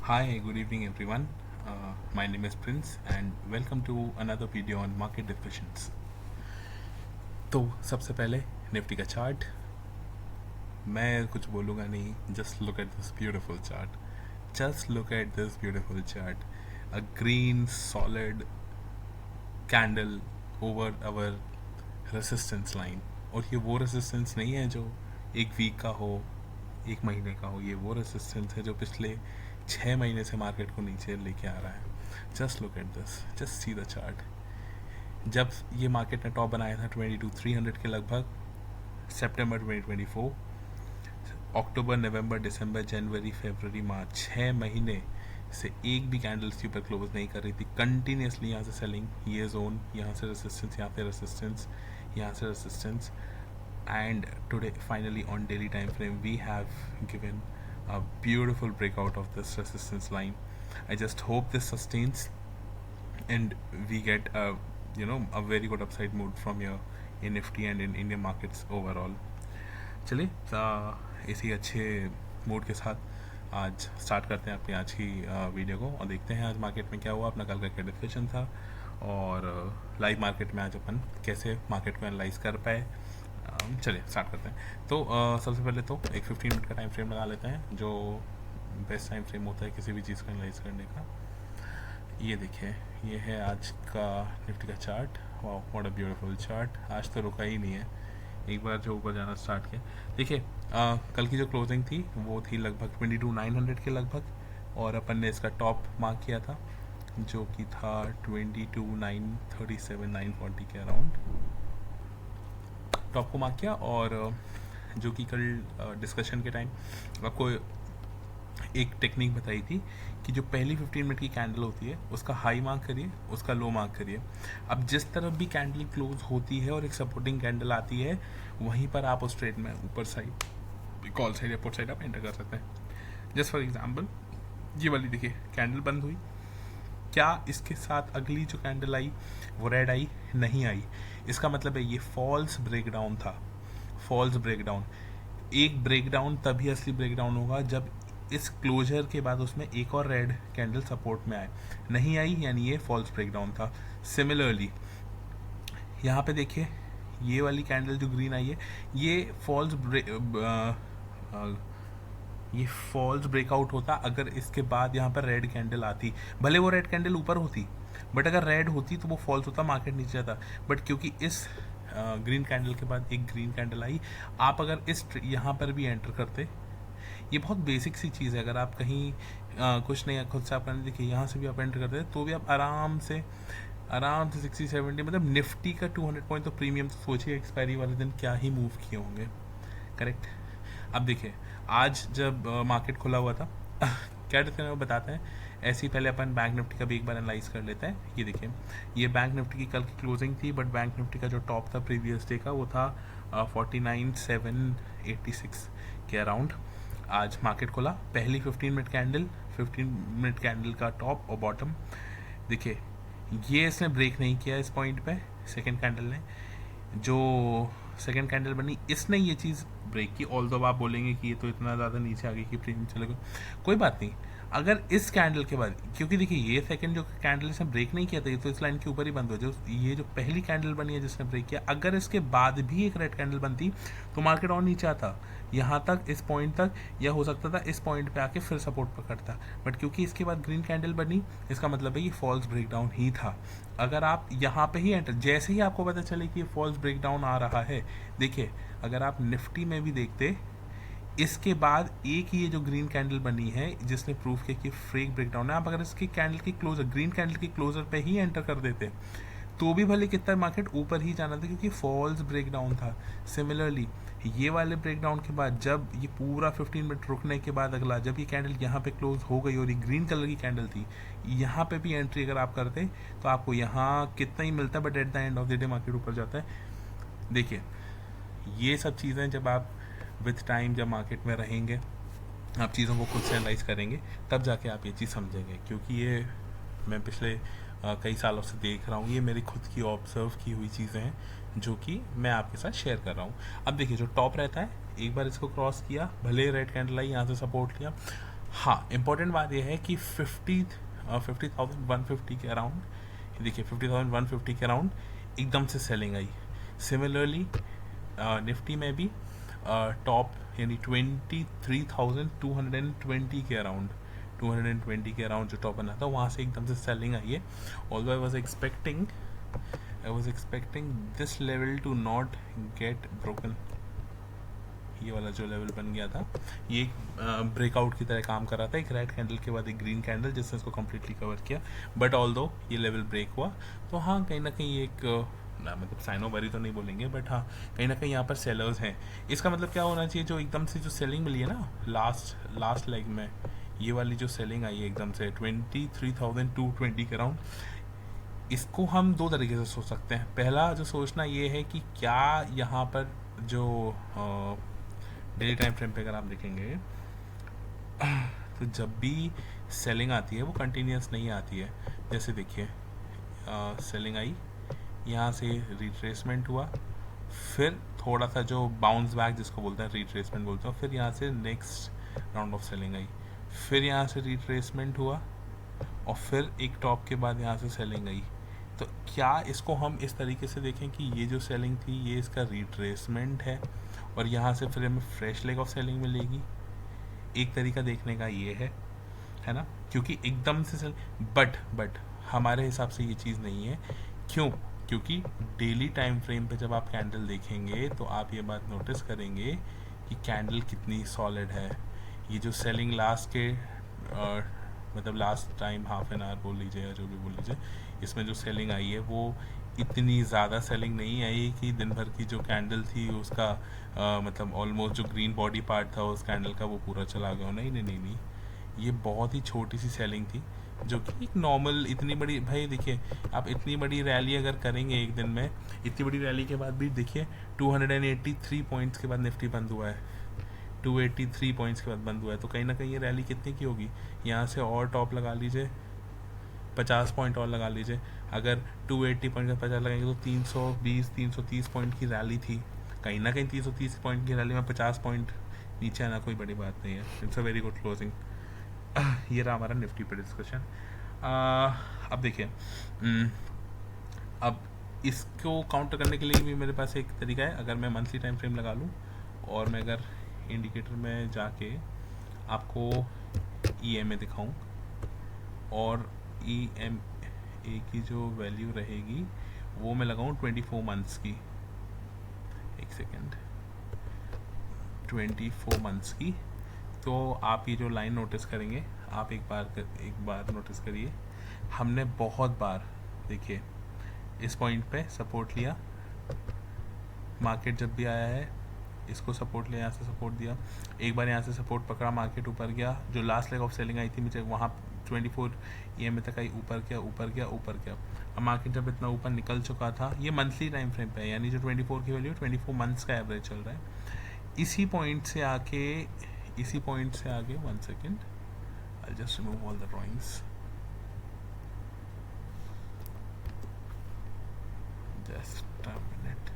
Hi, good evening everyone. My name is Prince and welcome to another video on market discussions. तो सबसे पहले Nifty का chart. मैं कुछ बोलूँगा नहीं, just look at this beautiful chart. Just look at this beautiful chart. A green solid candle over our resistance line. और ये वो रेसिस्टेंस नहीं है जो एक वीक का हो, एक महीने का हो। ये वो रेसिस्टेंस है जो पिछले 6 महीने से मार्केट को नीचे लेके आ रहा है। Just look at this, just see the chart. जब ये मार्केट ने टॉप बनाया था 22,300 के लगभग, सितंबर 2024, अक्टूबर, नवंबर, दिसंबर, जनवरी, फरवरी, मार्च, 6 महीने से एक भी कैंडल इसके ऊपर क्लोज नहीं कर रही थी। कंटिन्यूसली यहाँ से सेलिंग, ये जोन, यहाँ से रेसिस्टेंस, यहाँ से रेसिस्टेंस, यहाँ से resistance, and today finally on daily time frame we have given a beautiful breakout of this resistance line. I just hope this sustains and we get a very good upside move from here in Nifty and in Indian markets overall. चलिए इसी अच्छे mood के साथ आज start करते हैं अपनी आज की वीडियो को और देखते हैं आज मार्केट में क्या हुआ, अपना कल का क्या डिस्कशन था और लाइव मार्केट में आज अपन कैसे मार्केट को एनालाइज कर पाए। चलिए स्टार्ट करते हैं। तो सबसे पहले तो एक 15 मिनट का टाइम फ्रेम लगा लेते हैं, जो बेस्ट टाइम फ्रेम होता है किसी भी चीज़ को एनालाइज करने का। ये देखिए, ये है आज का निफ्टी का चार्ट। वाह, व्हाट अ ब्यूटीफुल चार्ट। आज तो रुका ही नहीं है, एक बार जो ऊपर जाना स्टार्ट किया। देखिए कल की जो क्लोजिंग थी वो थी लगभग 22,900 के लगभग और अपन ने इसका टॉप मार्क किया था जो कि था 22,937 940 के अराउंड टॉप को मार्क किया। और जो कि कल डिस्कशन के टाइम आपको एक टेक्निक बताई थी कि जो पहली 15 मिनट की कैंडल होती है उसका हाई मार्क करिए, उसका लो मार्क करिए। अब जिस तरफ भी कैंडल क्लोज होती है और एक सपोर्टिंग कैंडल आती है, वहीं पर आप उस ट्रेड में ऊपर साइड, कॉल साइड या पुट साइड आप एंटर कर सकते हैं। जस्ट फॉर एग्जांपल ये वाली देखिए कैंडल बंद हुई, क्या इसके साथ अगली जो कैंडल आई वो रेड आई? नहीं आई। इसका मतलब है ये फॉल्स ब्रेकडाउन था। फॉल्स ब्रेकडाउन, एक ब्रेकडाउन तभी असली ब्रेकडाउन होगा जब इस क्लोजर के बाद उसमें एक और रेड कैंडल सपोर्ट में आए। नहीं आई यानी ये फॉल्स ब्रेकडाउन था। सिमिलरली यहाँ पे देखिए, ये वाली कैंडल जो ग्रीन आई है ये फॉल्स ब्रेकआउट होता अगर इसके बाद यहाँ पर रेड कैंडल आती। भले वो रेड कैंडल ऊपर होती, बट अगर रेड होती तो वो फॉल्स होता, मार्केट नीचे जाता। बट क्योंकि इस ग्रीन कैंडल के बाद एक ग्रीन कैंडल आई, आप अगर इस यहाँ पर भी एंटर करते, ये बहुत बेसिक सी चीज़ है। अगर आप कहीं कुछ नहीं खुद से आप करने, देखिए यहाँ से भी आप एंटर करते तो भी आप आराम से 60-70, मतलब निफ्टी का 200 पॉइंट तो प्रीमियम, तो सोचिए एक्सपायरी वाले दिन क्या ही मूव किए होंगे। करेक्ट। अब देखिए आज जब मार्केट खुला हुआ था क्या डिफरेंस बताते हैं। ऐसे ही पहले अपन बैंक निफ्टी का भी एक बार एनालाइज कर लेते हैं। ये देखिए, ये बैंक निफ्टी की कल की क्लोजिंग थी, बट बैंक निफ्टी का जो टॉप था प्रीवियस डे का वो था 49,786 के अराउंड। आज मार्केट खुला, पहली 15 मिनट कैंडल का टॉप और बॉटम देखिए, ये इसने ब्रेक नहीं किया इस पॉइंट पे। सेकंड कैंडल ने, जो सेकंड कैंडल बनी, इसने ये चीज़ ब्रेक की। ऑल दो आप बोलेंगे कि ये तो इतना ज़्यादा नीचे आ गई कि प्रीमियम चलेगा, कोई बात नहीं। अगर इस कैंडल के बाद, क्योंकि देखिए ये सेकंड जो कैंडल इसने ब्रेक नहीं किया था, ये तो इस लाइन के ऊपर ही बंद हो, जो ये जो पहली कैंडल बनी है जिसने ब्रेक किया, अगर इसके बाद भी एक रेड कैंडल बनती तो मार्केट और नीचे आता यहाँ तक, इस पॉइंट तक, या हो सकता था इस पॉइंट पे आके फिर सपोर्ट पकड़ता। बट क्योंकि इसके बाद ग्रीन कैंडल बनी, इसका मतलब है ये फॉल्स ब्रेकडाउन ही था। अगर आप यहाँ पे ही एंटर, जैसे ही आपको पता चले कि ये फॉल्स ब्रेकडाउन आ रहा है, देखिए अगर आप निफ्टी में भी देखते, इसके बाद एक ये जो ग्रीन कैंडल बनी है जिसने प्रूफ किया कि फ्रेक ब्रेकडाउन है, आप अगर इसकी कैंडल की क्लोजर, ग्रीन कैंडल की क्लोजर पे ही एंटर कर देते तो भी भले कितना मार्केट ऊपर ही जाना था, क्योंकि फॉल्स ब्रेकडाउन था। सिमिलरली ये वाले ब्रेकडाउन के बाद जब ये पूरा 15 मिनट रुकने के बाद अगला, जब ये कैंडल यहाँ पे क्लोज हो गई और ये ग्रीन कलर की कैंडल थी, यहाँ पे भी एंट्री अगर आप करते तो आपको यहाँ कितना ही मिलता है, but at the end of the day market ऊपर जाता है। देखिए ये सब चीज़ें जब आप विथ टाइम जब मार्केट में रहेंगे, आप चीज़ों को खुद से एनालाइज करेंगे, तब जाके आप ये चीज़ समझेंगे। क्योंकि ये मैं पिछले कई सालों से देख रहा हूँ, ये मेरी खुद की ऑब्जर्व की हुई चीज़ें हैं जो कि मैं आपके साथ शेयर कर रहा हूँ। अब देखिए जो टॉप रहता है, एक बार इसको क्रॉस किया, भले रेड कैंडल आई, यहाँ से सपोर्ट लिया, हाँ, इम्पोर्टेंट बात यह है कि 50,150 के अराउंड, देखिए 50,150 के अराउंड एकदम से सेलिंग आई। सिमिलरली निफ्टी में भी टॉप यानी 23,220 के अराउंड, 220 के अराउंड जो टॉप बना था वहाँ से एकदम से सेलिंग आई है। Although I was expecting this level to not get broken. ये वाला जो लेवल बन गया था ये एक ब्रेकआउट की तरह काम कर रहा था, एक रेड कैंडल के बाद एक ग्रीन कैंडल जिसने इसको कम्प्लीटली कवर किया। बट ऑल्दो ये लेवल ब्रेक हुआ तो हाँ कहीं ना कहीं एक ना मतलब साइनोबरी तो नहीं बोलेंगे बट हाँ कहीं ना कहीं यहाँ पर सेलर्स हैं। इसका मतलब क्या होना चाहिए, जो एकदम से जो सेलिंग मिली है ना लास्ट लेग में, ये वाली जो सेलिंग आई है एकदम से 23,220 के अराउंड, इसको हम दो तरीके से सोच सकते हैं। पहला जो सोचना ये है कि क्या यहाँ पर जो डेली टाइम फ्रेम पे अगर आप देखेंगे तो जब भी सेलिंग आती है वो कंटिन्यूस नहीं आती है। जैसे देखिए सेलिंग आई, यहाँ से रिट्रेसमेंट हुआ, फिर थोड़ा सा जो बाउंस बैक जिसको बोलते हैं रिट्रेसमेंट बोलते हैं, फिर यहाँ से नेक्स्ट राउंड ऑफ सेलिंग आई, फिर यहाँ से रिट्रेसमेंट हुआ और फिर एक टॉप के बाद यहाँ से सेलिंग आई। तो क्या इसको हम इस तरीके से देखें कि ये जो सेलिंग थी ये इसका रिट्रेसमेंट है और यहाँ से फिर हमें फ्रेश लेग ऑफ सेलिंग मिलेगी? एक तरीका देखने का ये है ना, क्योंकि एकदम से बट हमारे हिसाब से ये चीज़ नहीं है। क्यों? क्योंकि डेली टाइम फ्रेम पे जब आप कैंडल देखेंगे तो आप ये बात नोटिस करेंगे कि कैंडल कितनी सॉलिड है। ये जो सेलिंग लास्ट के मतलब last time half an hour बोल लीजिए या जो भी बोल लीजिए, इसमें जो सेलिंग आई है वो इतनी ज़्यादा सेलिंग नहीं आई कि दिन भर की जो कैंडल थी उसका मतलब ऑलमोस्ट जो ग्रीन बॉडी पार्ट था उस कैंडल का वो पूरा चला गया। नहीं, ये बहुत ही छोटी सी सेलिंग थी जो कि एक नॉर्मल, इतनी बड़ी, भाई देखिए आप इतनी बड़ी रैली अगर करेंगे एक दिन में, इतनी बड़ी रैली के बाद भी देखिए 283 पॉइंट्स के बाद निफ्टी बंद हुआ है, 283 पॉइंट्स के बाद बंद हुआ है। तो कहीं ना कहीं ये रैली कितने की होगी? यहाँ से और टॉप लगा लीजिए, 50 पॉइंट और लगा लीजिए। अगर 280 पॉइंट का 50 लगाएंगे तो 320-330 पॉइंट की रैली थी। कहीं ना कहीं 330 पॉइंट की रैली में 50 पॉइंट नीचे आना कोई बड़ी बात नहीं है। It's a very good closing. ये रहा हमारा निफ्टी पर डिस्कशन। अब देखिए अब इसको काउंटर करने के लिए भी मेरे पास एक तरीका है। अगर मैं मंथली टाइम फ्रेम लगा लूँ और मैं अगर इंडिकेटर में जाके आपको EMA दिखाऊं और EMA की जो वैल्यू रहेगी वो मैं लगाऊं 24 मंथ्स की, एक सेकेंड, 24 मंथ्स की, तो आप ये जो लाइन नोटिस करेंगे, आप एक बार नोटिस करिए, हमने बहुत बार देखिए इस पॉइंट पे सपोर्ट लिया, मार्केट जब भी आया है इसको सपोर्ट लिया, यहाँ से सपोर्ट दिया, एक बार यहाँ से सपोर्ट पकड़ा, मार्केट ऊपर गया, जो लास्ट लेग ऑफ सेलिंग आई थी मुझे वहाँ 24 EMA तक आई, ऊपर गया। अब मार्केट जब इतना ऊपर निकल चुका था, ये मंथली टाइम फ्रेम पे है, यानी जो 24 की वैल्यू 24 मंथ्स का एवरेज चल रहा है। इसी पॉइंट से आगे 1 second, I just remove all the drawings, just a minute.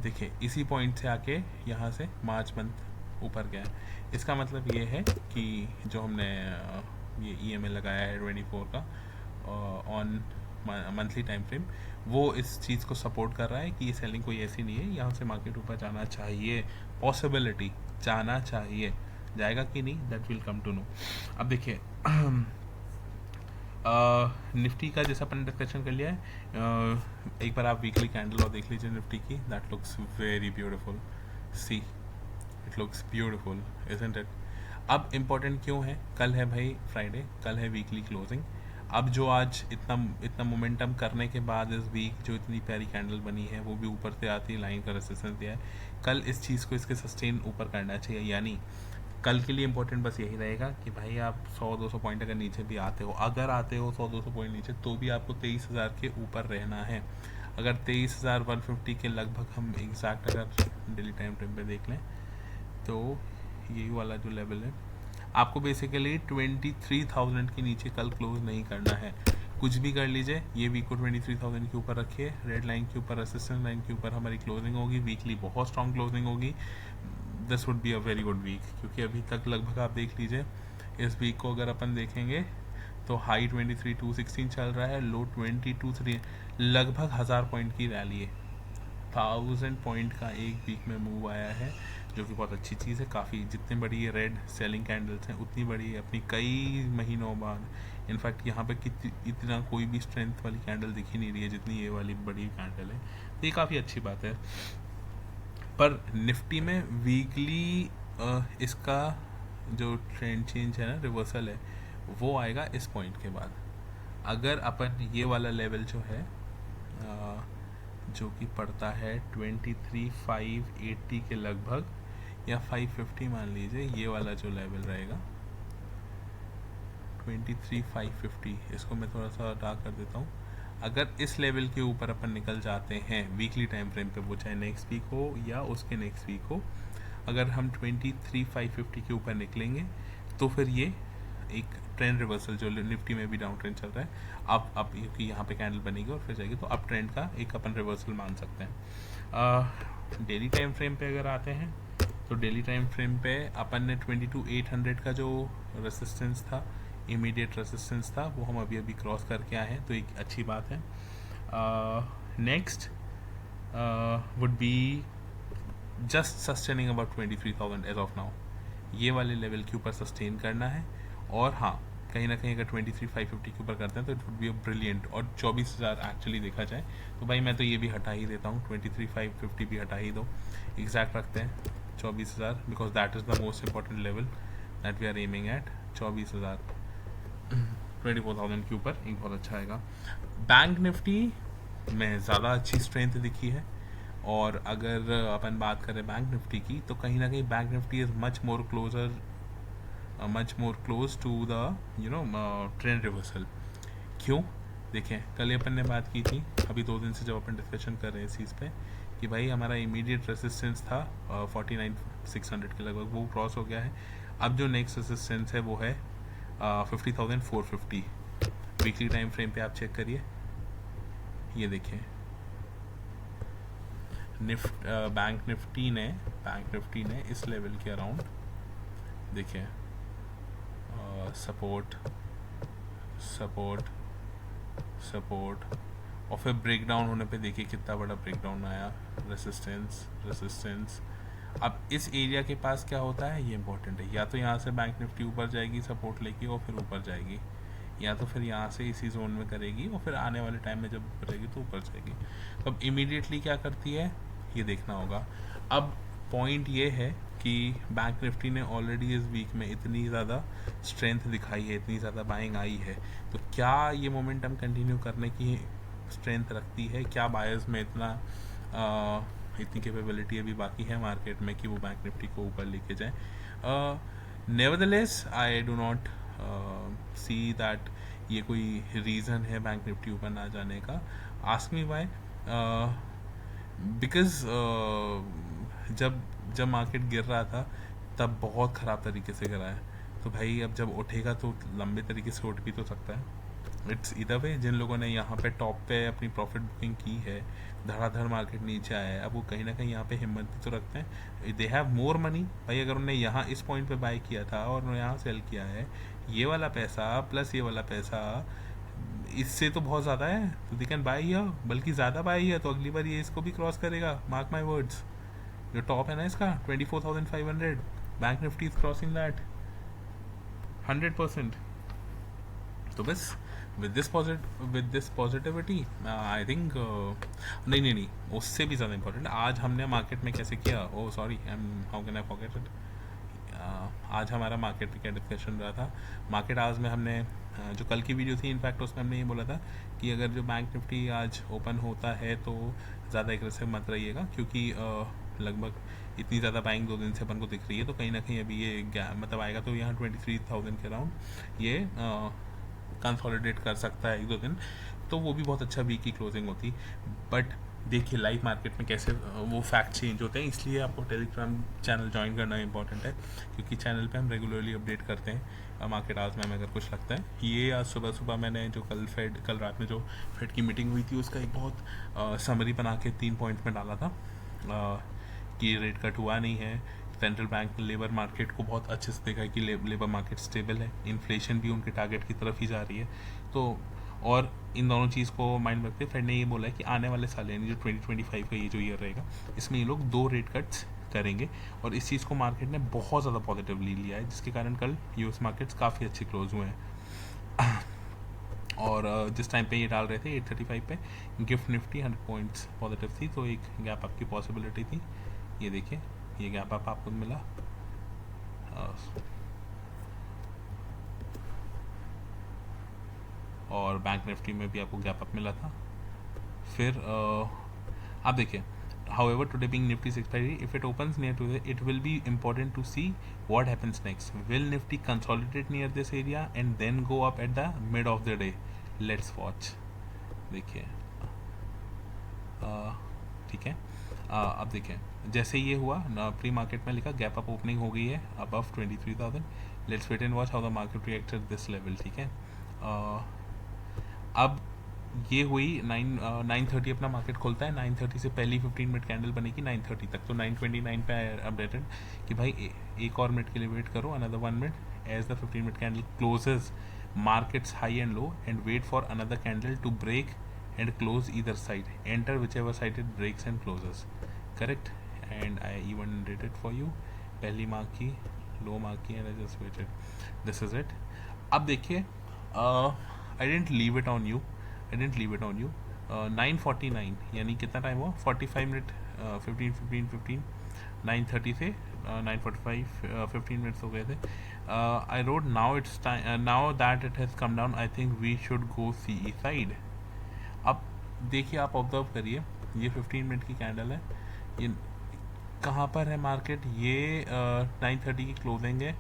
देखिए इसी पॉइंट से आके यहाँ से मार्च मंथ ऊपर गया है। इसका मतलब ये है कि जो हमने ये EMA लगाया है 24 का ऑन मंथली टाइम फ्रेम, वो इस चीज़ को सपोर्ट कर रहा है कि ये सेलिंग कोई ऐसी नहीं है, यहाँ से मार्केट ऊपर जाना चाहिए, पॉसिबिलिटी जाना चाहिए, जाएगा कि नहीं that will come to know. अब देखिए निफ्टी का जैसा अपन डिस्कशन कर लिया है, एक बार आप वीकली कैंडल और देख लीजिए निफ्टी की, that looks very beautiful, see it looks beautiful isn't it. अब इम्पोर्टेंट क्यों है, कल है भाई फ्राइडे, कल है वीकली क्लोजिंग। अब जो आज इतना मोमेंटम करने के बाद इस वीक जो इतनी प्यारी कैंडल बनी है वो भी ऊपर से आती लाइन का रेजिस्टेंस दिया है, कल इस चीज़ को इसके सस्टेन ऊपर करना चाहिए। यानी कल के लिए इम्पोर्टेंट बस यही रहेगा कि भाई आप 100-200 पॉइंट अगर नीचे भी आते हो, अगर आते हो 100-200 पॉइंट नीचे, तो भी आपको 23,000 के ऊपर रहना है। अगर 23,150 के लगभग हम एग्जैक्ट अगर डेली टाइम फ्रेम पे देख लें तो यही वाला जो लेवल है, आपको बेसिकली 23,000 के नीचे कल क्लोज नहीं करना है। कुछ भी कर लीजिए, ये वीक को 23,000 के ऊपर रखिए, रेड लाइन के ऊपर, रेसिस्टेंस लाइन के ऊपर हमारी क्लोजिंग होगी, वीकली बहुत स्ट्रॉन्ग क्लोजिंग होगी। This would be a very good week, क्योंकि अभी तक लगभग आप देख लीजिए इस वीक को अगर अपन देखेंगे तो हाई 23,216 चल रहा है, लो 22,300, लगभग 1000 पॉइंट की रैली है, 1000 पॉइंट का एक वीक में मूव आया है, जो कि बहुत अच्छी चीज़ है। काफ़ी जितनी बड़ी ये रेड सेलिंग कैंडल्स हैं उतनी बड़ी अपनी कई महीनों बाद, इनफैक्ट यहाँ पे इतना कोई भी स्ट्रेंथ वाली कैंडल दिख ही नहीं रही है जितनी ये वाली बड़ी कैंडल है, तो ये काफ़ी अच्छी बात है। पर निफ्टी में वीकली इसका जो ट्रेंड चेंज है ना, रिवर्सल है, वो आएगा इस पॉइंट के बाद। अगर अपन ये वाला लेवल जो है जो कि पड़ता है 23,580 के लगभग, या 550 मान लीजिए, ये वाला जो लेवल रहेगा 23,550, इसको मैं थोड़ा सा डार्क कर देता हूँ। अगर इस लेवल के ऊपर अपन निकल जाते हैं वीकली टाइम फ्रेम पे, वो चाहे नेक्स्ट वीक हो या उसके नेक्स्ट वीक हो, अगर हम 23,550 के ऊपर निकलेंगे तो फिर ये एक ट्रेंड रिवर्सल, जो निफ्टी में भी डाउन ट्रेंड चल रहा है, अब क्योंकि यहाँ पे कैंडल बनेगी और फिर जाएगी, तो अप ट्रेंड का एक अपन रिवर्सल मान सकते हैं। डेली टाइम फ्रेम पे अगर आते हैं तो डेली टाइम फ्रेम पे अपन ने 22,800 का जो रेसिस्टेंस था, इमीडिएट रेसिस्टेंस था, वो हम अभी क्रॉस करके आए हैं, तो एक अच्छी बात है। Next would be just sustaining about 23,000 as of now, ये वाले लेवल के ऊपर सस्टेन करना है। और हाँ, कहीं ना कहीं अगर 23,550 के ऊपर करते हैं तो it would be a brilliant, और 24,000 एक्चुअली देखा जाए तो भाई मैं तो ये भी हटा ही देता हूँ, 23,550 भी हटा ही दो, एग्जैक्ट रखते हैं 24,000, because that is the most important level that we are aiming at. 24,000 24,000 के ऊपर एक बहुत अच्छा आएगा। बैंक निफ्टी में ज़्यादा अच्छी स्ट्रेंथ दिखी है, और अगर अपन बात करें बैंक निफ्टी की, तो कहीं ना कहीं bank Nifty is much more close to the trend reversal. क्यों? देखें, कल अपन ने बात की थी, अभी 2 दिन से जब अपन डिस्कशन कर रहे हैं इस चीज़ पे, कि भाई हमारा इमीडिएट रेसिस्टेंस था 49,600 के लगभग, वो क्रॉस हो गया है। अब जो नेक्स्ट रेसिस्टेंस है वो है 50,450। वीकली टाइम फ्रेम पे आप चेक करिए, ये देखें बैंक निफ्टी ने इस लेवल के अराउंड देखिए सपोर्ट और फिर ब्रेकडाउन होने पे देखिए कितना बड़ा ब्रेकडाउन आया, रेसिस्टेंस। अब इस एरिया के पास क्या होता है, ये इंपॉर्टेंट है, या तो यहाँ से बैंक निफ्टी ऊपर जाएगी सपोर्ट लेके और फिर ऊपर जाएगी, या तो फिर यहाँ से इसी जोन में करेगी और फिर आने वाले टाइम में जब ऊपर जाएगी तो ऊपर जाएगी। तो अब इमीडिएटली क्या करती है ये देखना होगा। अब पॉइंट ये है कि बैंक निफ्टी ने ऑलरेडी इस वीक में इतनी ज़्यादा स्ट्रेंथ दिखाई है, इतनी ज़्यादा बाइंग आई है, तो क्या ये मोमेंटम कंटिन्यू करने की स्ट्रेंथ रखती है? क्या बायर्स में इतनी कैपेबिलिटी अभी बाकी है मार्केट में कि वो बैंक निफ्टी को ऊपर लेके जाए? Nevertheless I do not see that ये कोई रीज़न है बैंक निफ्टी ऊपर ना जाने का। आस्क मी वाई, बिकॉज जब मार्केट गिर रहा था तब बहुत ख़राब तरीके से गिरा है, तो भाई अब जब उठेगा तो लंबे तरीके से उठ भी तो सकता है। इट्स इधर वे, जिन लोगों ने यहाँ पे टॉप पे अपनी प्रॉफिट बुकिंग की है, धड़ाधड़ मार्केट नीचे आया है, अब वो कहीं ना कहीं यहाँ पे हिम्मत भी तो रखते हैं, दे हैव मोर मनी। भाई अगर उन्होंने यहाँ इस पॉइंट पे बाय किया था और उन्होंने यहाँ सेल किया है, ये वाला पैसा प्लस ये वाला पैसा इससे तो बहुत ज़्यादा है, तो दे कैन बाय हियर, बल्कि ज़्यादा बाय हियर, तो अगली बार ये इसको भी क्रॉस करेगा, मार्क माई वर्ड्स। जो टॉप है ना इसका 24,500, bank Nifty is crossing that 100%। तो बस with this positivity I think नहीं, उससे भी ज़्यादा इंपॉर्टेंट, आज हमने मार्केट में कैसे किया, oh sorry, how can I forget it. आज हमारा मार्केट में क्या डिस्कशन रहा था, मार्केट आज में हमने जो कल की वीडियो थी इनफैक्ट उसमें हमने ये बोला था कि अगर जो बैंक निफ्टी आज ओपन होता है तो ज़्यादा एग्रेसिव मत रहिएगा, क्योंकि लगभग इतनी ज़्यादा बाइंग 2 दिन से अपन को दिख रही है, तो कहीं ना कहीं अभी ये मतलब आएगा तो यहाँ 23,000 के अराउंड ये कंसोलिडेट कर सकता है 1-2 दिन, तो वो भी बहुत अच्छा वीक की क्लोजिंग होती। बट देखिए लाइव मार्केट में कैसे वो फैक्ट चेंज होते हैं, इसलिए आपको टेलीग्राम चैनल ज्वाइन करना इंपॉर्टेंट है, क्योंकि चैनल पे हम रेगुलरली अपडेट करते हैं मार्केट आज में हमें अगर कुछ लगता है। ये आज सुबह मैंने जो कल रात में जो फेड की मीटिंग हुई थी उसका एक बहुत समरी बना के 3 पॉइंट्स में डाला था कि रेट कट हुआ नहीं है, सेंट्रल बैंक ने लेबर मार्केट को बहुत अच्छे से देखा है कि लेबर मार्केट स्टेबल है, इन्फ्लेशन भी उनके टारगेट की तरफ ही जा रही है। तो और इन दोनों चीज़ को माइंड में रखते फेड ने ये बोला है कि आने वाले साल यानी जो 2025 का ये जो ईयर रहेगा इसमें ये लोग 2 रेट कट्स करेंगे, और इस चीज़ को मार्केट ने बहुत ज़्यादा पॉजिटिवली लिया है, जिसके कारण कल यूएस मार्केट्स काफ़ी अच्छे क्लोज हुए हैं। और जिस टाइम पे ये डाल रहे थे 835 पे गिफ्ट निफ्टी 100 पॉइंट्स पॉजिटिव थी, तो एक गैप अप की पॉसिबिलिटी थी। ये देखिए ये गैप अप आपको मिला, और बैंक निफ्टी में भी आपको गैप अप मिला था। फिर आप देखिए however today being Nifty's expiry, if it opens near to it will be important to see what happens next. Will Nifty consolidate near this area and then go up at the mid of the day? Let's watch. देखिए ठीक है, अब देखिए जैसे ये हुआ pre market में लिखा गैप अप ओपनिंग हो गई है above 23,000। Let's wait and watch how the market react at this level. ठीक है, अब ये हुई 9:30 अपना मार्केट खोलता है, 9:30 से पहली 15 मिनट कैंडल बनेगी 9:30 तक, तो 9:29 पे अपडेटेड कि भाई एक और मिनट के लिए वेट करो, another 1 minute as the 15 minute candle closes markets high and low and wait for another candle to break and close either side, enter whichever side it breaks and closes, correct? And I even did it for you, पहली mark की, लो mark की, and I just waited. This is it. अब देखिए I didn't leave it on you, 9:49 यानी कितना time हुआ 45 minute 15 9:30 से 9:45 15 minutes हो गए थे। I wrote now it's time, now that it has come down, I think we should go CE side. अब देखिए आप ऑब्जर्व करिए ये 15 मिनट की कैंडल है, ये कहाँ पर है मार्केट, ये 9:30 की क्लोजिंग है,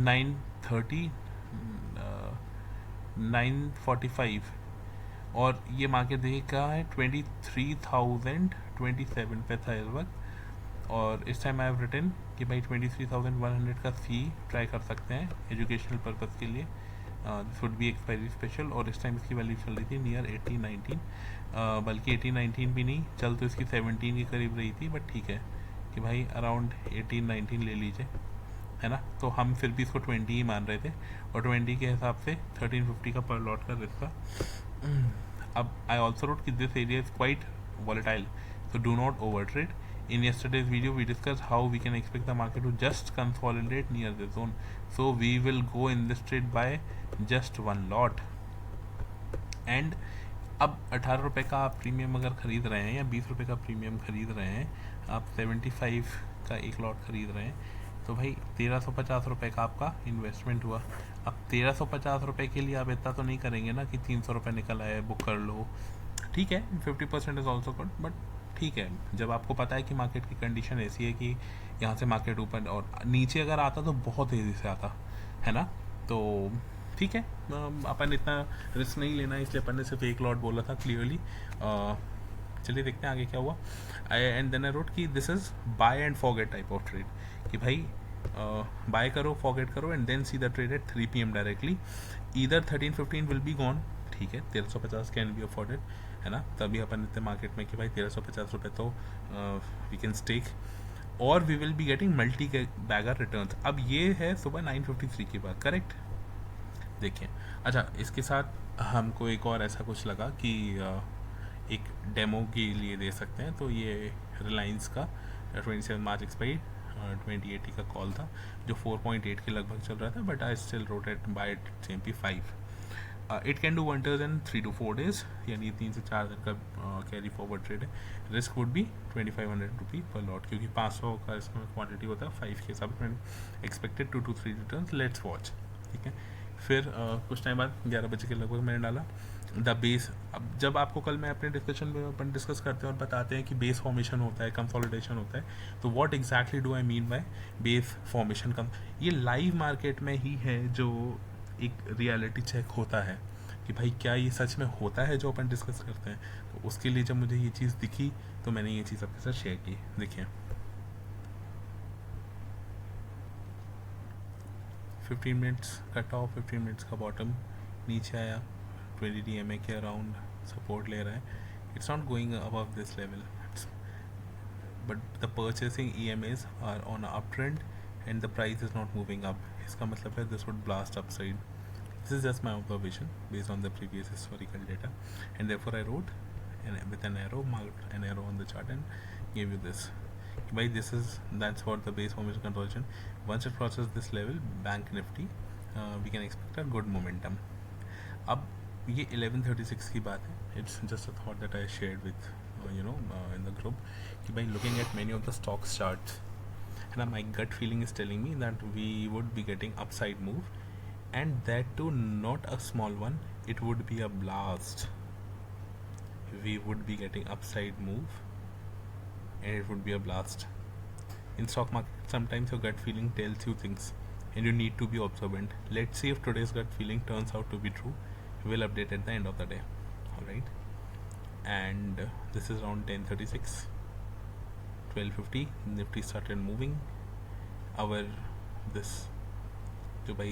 9:30 9:45, और ये मार्केट देखिए कहाँ है 23,027 पे था इस वक्त, और इस टाइम आई हैव रिटन कि भाई 23,100 का सी ट्राई कर सकते हैं एजुकेशनल पर्पज़ के लिए, this would B expiry special, और इस टाइम इसकी वैल्यू चल रही थी नियर 18-19, बल्कि 18-19 भी नहीं, चल तो इसकी 17 के करीब रही थी, बट ठीक है कि भाई अराउंड 18-19 ले लीजिए, है ना। तो हम फिर भी इसको 20 ही मान रहे थे, और 20 के हिसाब से 1350 का पर लॉट का रिस्क था। अब आई ऑल्सो रोट कि this area is quite volatile, so do not overtrade. In yesterday's video we discussed how we can expect the market to just consolidate near the zone, so we will go in this trade by just one lot. And अब 18 रुपये का आप premium अगर ख़रीद रहे हैं या 20 रुपये का प्रीमियम ख़रीद रहे हैं, आप 75 का एक लॉट ख़रीद रहे हैं, तो भाई 1350 रुपये का आपका इन्वेस्टमेंट हुआ। अब 1350 रुपये के लिए आप इतना तो नहीं करेंगे ना कि 300 रुपये निकल आए बुक कर लो, ठीक है 50% इज़ ऑल्सो गुड, बट ठीक है जब आपको पता है कि मार्केट की कंडीशन ऐसी है कि यहाँ से मार्केट ऊपर और नीचे अगर आता तो बहुत तेज़ी से आता है ना, तो ठीक है अपन इतना रिस्क नहीं लेना, इसलिए अपन ने सिर्फ एक लॉट बोला था क्लियरली। चलिए देखते हैं आगे क्या हुआ। एंड देन आई रोट कि this is buy and forget type of trade, कि भाई बाय करो फॉरगेट करो and then see the trade at 3 PM directly, either 13-15 will be gone, ठीक है 1350 कैन बी अफोर्डेड, है ना। तभी अपन इतने मार्केट में कि भाई 1350 रुपये तो वी कैन स्टेक, और we will be getting multi bagger returns. अब ये है सुबह 9:53 की बात, करेक्ट। देखिए अच्छा इसके साथ हमको एक और ऐसा कुछ लगा कि एक डेमो के लिए दे सकते हैं, तो ये रिलायंस का 27 मार्च एक्सपायरी 2080 का कॉल था जो 4.8 के लगभग चल रहा था, but I still rotate bye CMP 5। It can do wonders in 3 to 4 days, यानी 3 से 4 दिन का कैरी फॉरवर्ड ट्रेड है। रिस्क वुड बी 2500 रुपी पर लॉट, क्योंकि 500 का इसमें क्वांटिटी होता है 5 के हिसाब से expected 2 to 3 returns, let's watch, ठीक है। फिर कुछ टाइम बाद 11 बजे के लगभग मैंने डाला द बेस। अब जब आपको कल मैं अपने डिस्कशन में अपन डिस्कस करते हैं और बताते हैं कि बेस फॉर्मेशन होता है, कंसोलिडेशन होता है, तो what exactly do I mean by base formation. ये लाइव मार्केट में ही है जो एक रियलिटी चेक होता है कि भाई क्या ये सच में होता है जो अपन डिस्कस करते हैं। तो उसके लिए जब मुझे ये चीज़ दिखी तो मैंने ये चीज़ आपके साथ शेयर की। देखिए 15 मिनट्स का टॉप, 15 मिनट्स का बॉटम, नीचे आया 20 DMA के अराउंड सपोर्ट ले रहा है। It's not going above this level, but the purchasing EMAs are on uptrend and the price is not moving up. इसका मतलब है this would blast upside. This is just my observation based on the previous historical data, and therefore I wrote with an arrow, marked an arrow on the chart and gave you this. By that's what the base formation conversion. Once it crosses this level, Bank Nifty, we can expect a good momentum. अब ये 1136 की बात है. It's just a thought that I shared with in the group. कि by looking at many of the stocks charts, and my gut feeling is telling me that we would be getting upside move. And that too not a small one, it would be a blast. We would be getting upside move and it would be a blast. In stock market sometimes your gut feeling tells you things and you need to be observant. Let's see if today's gut feeling turns out to be true. We'll update at the end of the day. Alright, and this is around 10:36, 12:50 Nifty started moving. Our this जो भाई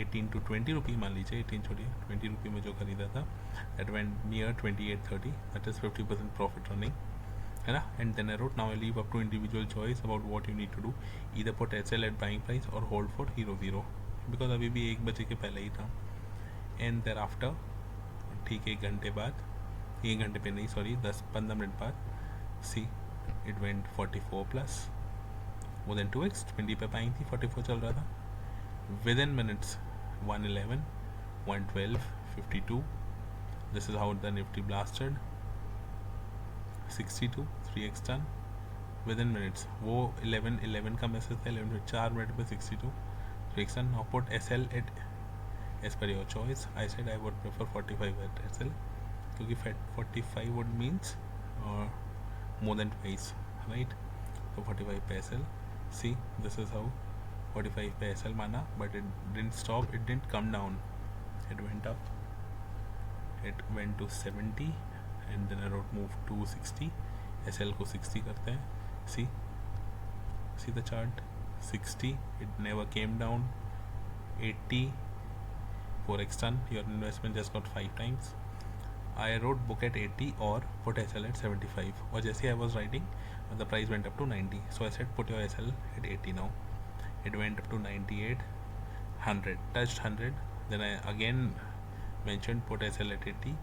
18 to 20 रुपी मान लीजिए, 18 छोड़िए 20 रुपी में जो खरीदा था, that went near 28:30, that is 50% profit running, है ना. And then I wrote now I leave up to individual choice about what you need to do, either put SL at buying price और hold for hero zero, because अभी भी 1 बजे के पहले ही था. And there after ठीक 1 घंटे बाद, 1 घंटे पे नहीं सॉरी 10-15 मिनट बाद, see it went 44 plus, more than 2x, 20 पे बाइंग थी, 44 चल रहा था. Within minutes 111, 112, 52. This is how the Nifty blasted. 62 3x done within minutes. वो 11 का मैसेज था, 11 4 मिनट में 62 3x done. Now put SL at as per your choice. I said I would prefer 45 at SL क्योंकि 45 would means more than twice, right? So 45 पे SL. See, this is how 45 पे SL माना, but it didn't stop, it didn't come down, it went up, it went to 70 and then I wrote move to 60. SL को 60 करते हैं. see the chart, 60, it never came down. 80 4x done, your investment just got 5 times. I wrote book at 80 or put SL at 75, और जैसे I was writing the price went up to 90, so I said put your SL at 80 now. It went up to 98, 100, touched 100, then I again mentioned put SL at 80.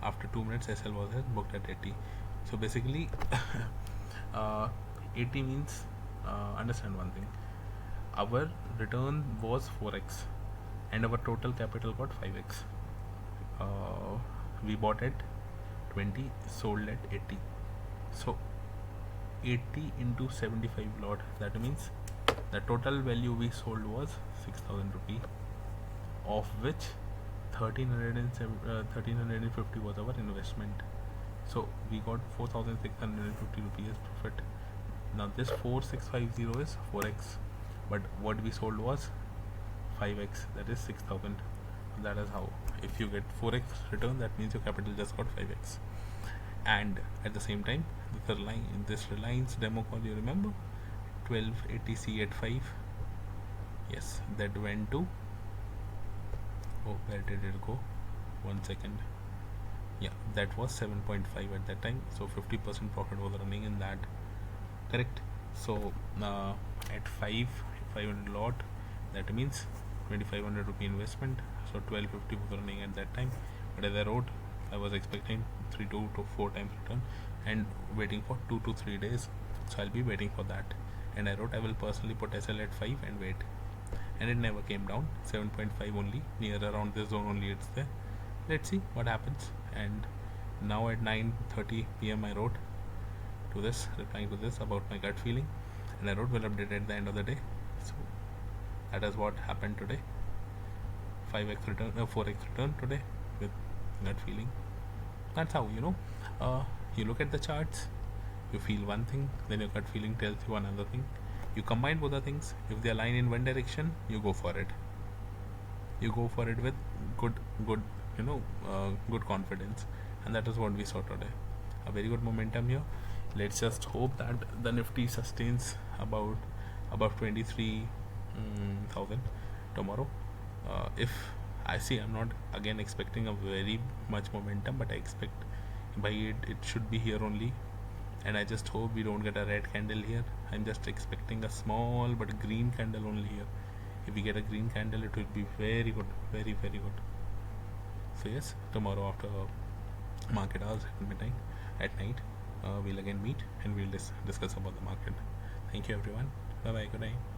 After 2 minutes SL was booked at 80. So basically 80 means understand one thing, our return was 4x and our total capital got 5x. We bought at 20, sold at 80, so 80 into 75 lot, that means the total value we sold was 6,000 rupee, of which 1350 was our investment. So we got 4,650 rupees profit. Now this 4650 is 4x, but what we sold was 5x, that is 6,000. That is how, if you get 4x return, that means your capital just got 5x. And at the same time, this Reliance demo call, you remember, 1280C at 5, yes, that went to, oh, where did it go, 1 second, yeah, that was 7.5 at that time, so 50% profit was running in that, correct. So at 500 lot, that means 2500 rupee investment, so 1250 was running at that time. But as I wrote, I was expecting 3 to 4 times return and waiting for 2 to 3 days, so I'll be waiting for that. And I wrote I will personally put SL at 5 and wait, and it never came down, 7.5 only, near around this zone only it's there. Let's see what happens. And now at 9:30 PM I wrote to this, replying to this about my gut feeling, and I wrote will update at the end of the day. So that is what happened today. 5x return, 4x return today with gut feeling. That's how, you look at the charts, you feel one thing, then your gut feeling tells you another thing. You combine both the things. If they align in one direction, you go for it. You go for it with good good confidence, and that is what we saw today. A very good momentum here. Let's just hope that the Nifty sustains above 23,000 tomorrow. If I see, I'm not again expecting a very much momentum, but I expect by it should be here only, and I just hope we don't get a red candle here. I'm just expecting a small but green candle only here. If we get a green candle, it will be very good, very good. So yes, tomorrow after market hours at night, we'll again meet and we'll discuss about the market. Thank you everyone. Bye bye. Good night.